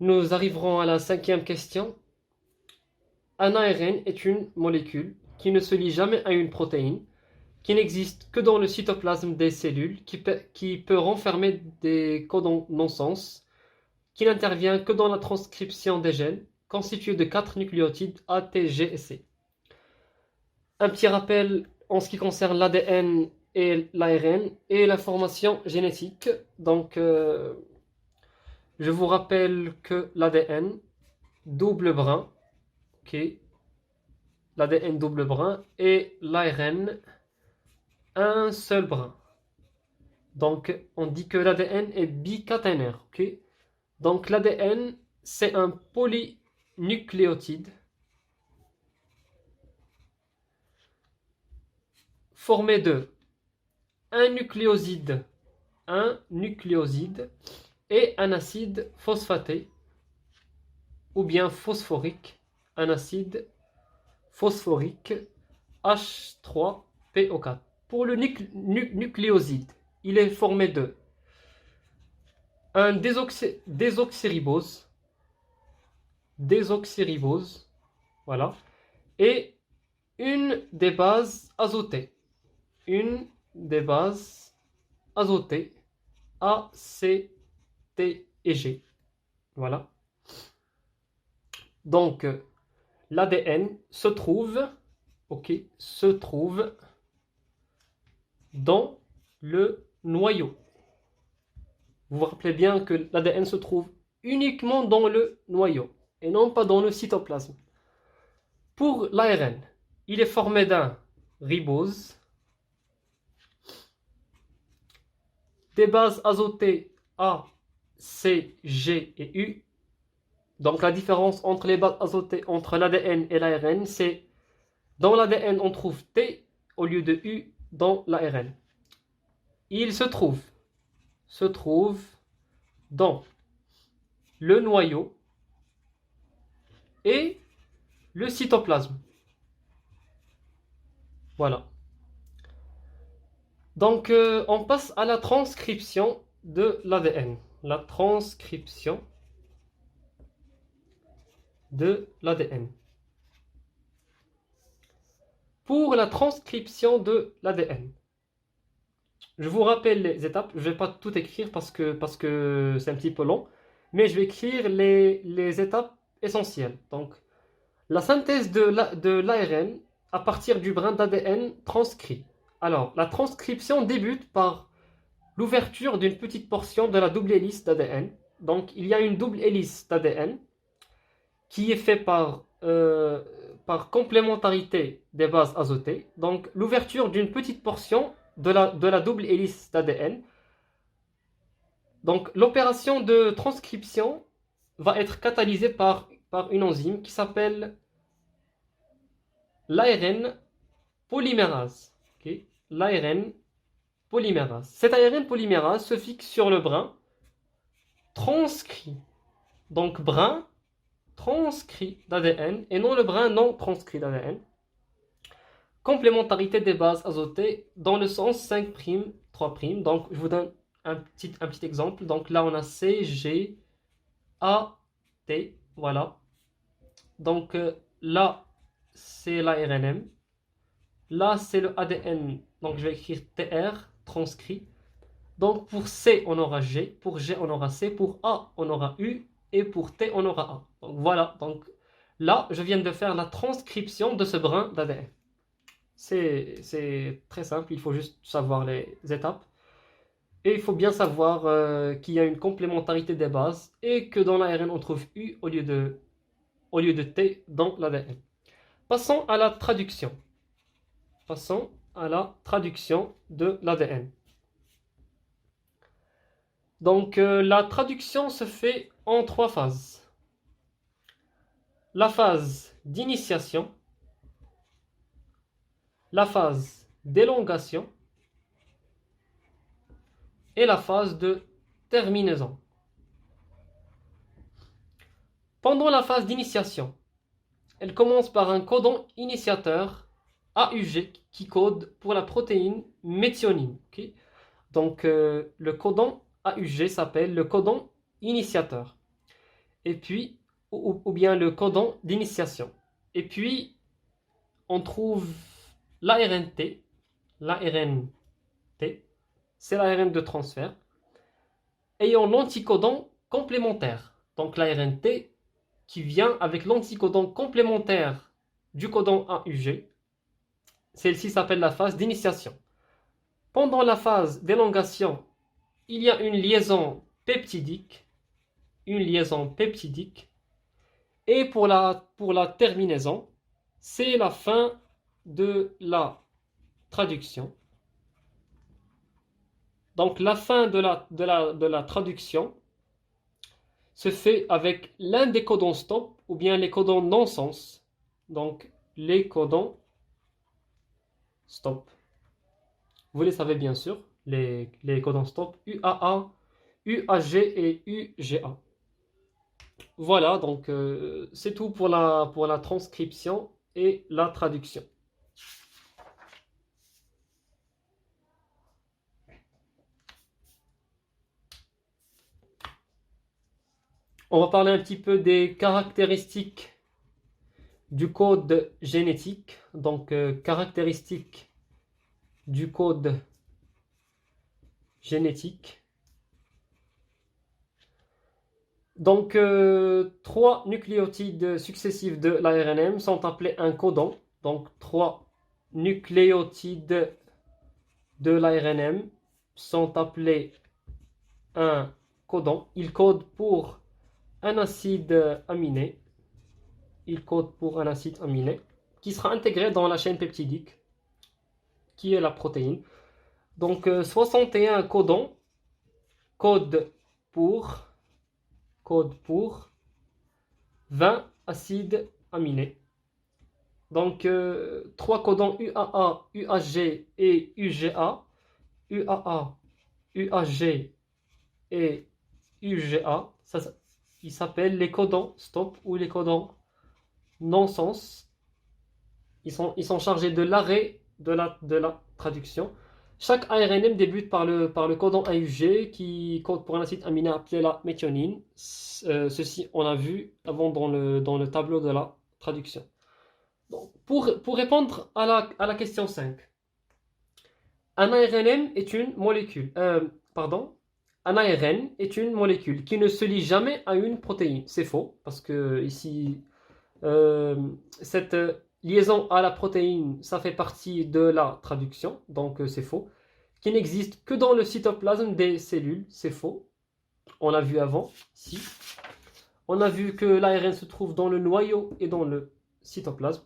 Nous arriverons à la cinquième question. Un ARN est une molécule qui ne se lie jamais à une protéine, qui n'existe que dans le cytoplasme des cellules, qui peut renfermer des codons non-sens, qui n'intervient que dans la transcription des gènes, constitué de 4 nucléotides A, T, G et C. Un petit rappel en ce qui concerne l'ADN et l'ARN et l'information génétique. Donc, je vous rappelle que l'ADN, double brin, ok, l'ADN double brin et l'ARN, un seul brin. Donc, on dit que l'ADN est bicaténaire, ok. Donc, l'ADN, c'est un polynucléotide formé de un nucléoside et un acide phosphaté ou bien phosphorique, un acide phosphorique H3PO4. Pour le nucléoside, il est formé de un désoxyribose, voilà, et une des bases azotées, une des bases azotées A, C, T et G, voilà. Donc, l'ADN se trouve, ok, se trouve dans le noyau. Vous vous rappelez bien que l'ADN se trouve uniquement dans le noyau et non pas dans le cytoplasme. Pour l'ARN, il est formé d'un ribose, des bases azotées A, C, G et U. Donc la différence entre les bases azotées entre l'ADN et l'ARN, c'est dans l'ADN on trouve T au lieu de U dans l'ARN. Il se trouve dans le noyau et le cytoplasme. Voilà. Donc, on passe à la transcription de l'ADN. La transcription de l'ADN. Pour la transcription de l'ADN, je vous rappelle les étapes. Je ne vais pas tout écrire parce que c'est un petit peu long, mais je vais écrire les étapes essentielles. Donc, la synthèse de l'ARN à partir du brin d'ADN transcrit. Alors, la transcription débute par l'ouverture d'une petite portion de la double hélice d'ADN. Donc, il y a une double hélice d'ADN qui est faite par complémentarité des bases azotées. Donc, l'ouverture d'une petite portion de la double hélice d'ADN. Donc, l'opération de transcription va être catalysée par une enzyme qui s'appelle l'ARN polymérase. Okay. L'ARN polymérase. Cet ARN polymérase se fixe sur le brin transcrit. Donc, brin transcrit d'ADN et non le brin non transcrit d'ADN. Complémentarité des bases azotées dans le sens 5', 3'. Donc, je vous donne un petit exemple. Donc, là, on a C, G, A, T. Voilà. Donc, là, c'est l'ARNM. Là, c'est le ADN. Donc, je vais écrire TR, transcrit. Donc, pour C, on aura G. Pour G, on aura C. Pour A, on aura U. Et pour T, on aura A. Donc, voilà. Donc, là, je viens de faire la transcription de ce brin d'ADN. C'est très simple. Il faut juste savoir les étapes. Et il faut bien savoir qu'il y a une complémentarité des bases et que dans l'ARN, on trouve U au lieu de T dans l'ADN. Passons à la traduction. Passons à la traduction de l'ADN. Donc, la traduction se fait en 3 phases. La phase d'initiation, la phase d'élongation et la phase de terminaison. Pendant la phase d'initiation, elle commence par un codon initiateur AUG qui code pour la protéine méthionine. Okay. Donc, le codon AUG s'appelle le codon initiateur. et puis, ou bien le codon d'initiation. Et puis, on trouve l'ARNT. L'ARNT, c'est l'ARN de transfert, ayant l'anticodon complémentaire. Donc l'ARNT qui vient avec l'anticodon complémentaire du codon AUG. Celle-ci s'appelle la phase d'initiation. Pendant la phase d'élongation, il y a une liaison peptidique. Et pour la terminaison, c'est la fin de la traduction. Donc la fin de la traduction se fait avec l'un des codons stop ou bien les codons non-sens. Donc les codons stop. Vous les savez bien sûr, les codons stop UAA, UAG et UGA. Voilà, donc c'est tout pour la transcription et la traduction. On va parler un petit peu des caractéristiques du code génétique. Donc, caractéristiques du code génétique. Donc, 3 nucléotides successifs de l'ARNM sont appelés un codon. Donc, 3 nucléotides de l'ARNM sont appelés un codon. Ils codent pour un acide aminé. Ils codent pour un acide aminé qui sera intégré dans la chaîne peptidique, qui est la protéine. Donc, 61 codons codent pour 20 acides aminés. Donc, 3 codons UAA, UAG et UGA. UAA, UAG et UGA, ils s'appellent les codons stop ou les codons non-sens. Ils sont chargés de l'arrêt de la traduction. Chaque ARNM débute par le codon AUG qui code pour un acide aminé appelé la méthionine. Ceci, on l'a vu avant dans le tableau de la traduction. Donc, pour répondre à la question 5, un ARNM est une molécule. Un ARN est une molécule qui ne se lie jamais à une protéine. C'est faux, parce que ici, cette liaison à la protéine, ça fait partie de la traduction, donc c'est faux. Qui n'existe que dans le cytoplasme des cellules, c'est faux. On l'a vu avant, ici. On a vu que l'ARN se trouve dans le noyau et dans le cytoplasme.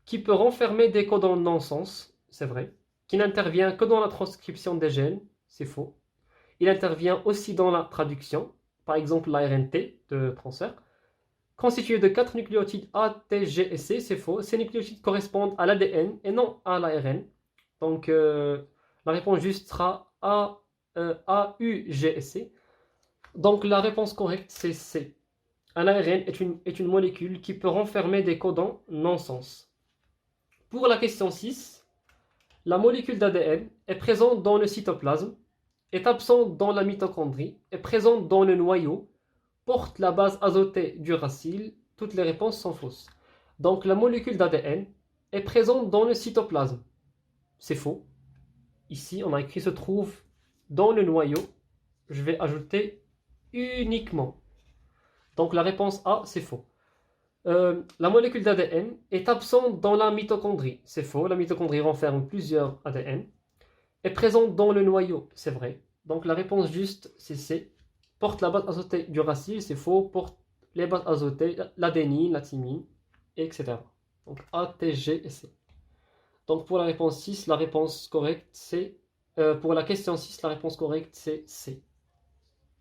Qui peut renfermer des codons non-sens, c'est vrai. Qui n'intervient que dans la transcription des gènes, c'est faux. Il intervient aussi dans la traduction, par exemple l'ARNT de transfert. Constitué de 4 nucléotides A, T, G et C, c'est faux. Ces nucléotides correspondent à l'ADN et non à l'ARN. Donc la réponse juste sera A, U, G et C. Donc la réponse correcte c'est C. Un ARN est une molécule qui peut renfermer des codons non-sens. Pour la question 6, la molécule d'ADN est présente dans le cytoplasme, est absente dans la mitochondrie, est présente dans le noyau, porte la base azotée du racile. Toutes les réponses sont fausses. Donc la molécule d'ADN est présente dans le cytoplasme. C'est faux. Ici, on a écrit se trouve dans le noyau. Je vais ajouter uniquement. Donc la réponse A, c'est faux. La molécule d'ADN est absente dans la mitochondrie. C'est faux. La mitochondrie renferme plusieurs ADN. Est présente dans le noyau. C'est vrai. Donc la réponse juste, c'est C. Porte la base azotée du racile, c'est faux. Porte les bases azotées, l'adénine, la thymine, etc. Donc A, T, G et C. Donc pour la réponse 6, la réponse correcte c'est... pour la question 6, la réponse correcte c'est C.